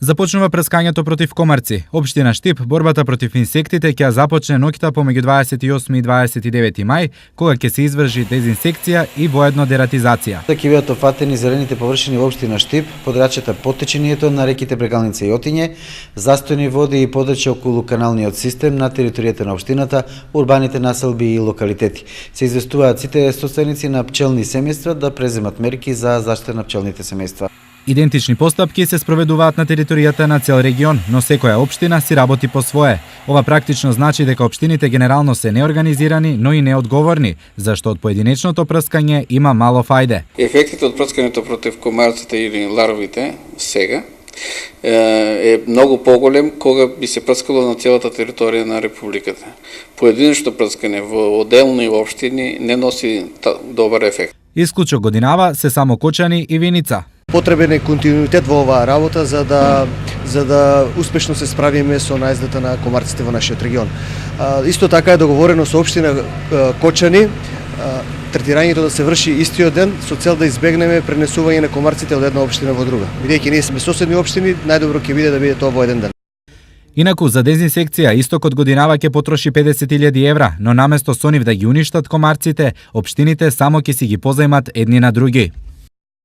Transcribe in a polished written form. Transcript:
Започнува прскањето против комарци. Општина Штип борбата против инсектите ќе започне ноќта помеѓу 28 и 29 мај, кога ќе се изврши дезинсекција и воедно дератизација. Ќе бидат опфатени зелените површини во општина Штип, подрачјата под течението на реките Брегалница и Јотиње, застојни води и подрачја околу каналниот систем на територијата на општината, урбаните населби и локалитети. Се известуваат сите собственици на пчелни семејства да преземат мерки за заштита на пчелните семејства. Идентични постапки се спроведуваат на територијата на цел регион, но секоја општина си работи по свое. Ова практично значи дека општините генерално се неорганизирани, но и неодговорни, зашто од поединечното прскање има мало фајде. Ефектите од прскањето против комарците или ларвите сега е многу поголем кога би се прскало на целата територија на републиката. Поединечно прскање во отделни општини не носи добар ефект. Исклучок годинава се само Кочани и Виница. Потребен е континуитет во оваа работа за да успешно се справиме со наездата на комарците во нашиот регион. Исто така е договорено со општина Кочани третирањето да се врши истиот ден со цел да избегнеме пренесување на комарците од една општина во друга. Бидејќи ние сме соседни општини, најдобро ќе биде да биде тоа во еден ден. Инаку, за дезинсекција Истокот годинава ќе потроши 50.000 евра, но наместо со нив да ги уништат комарците, општините само ќе си ги позајмат едни на други.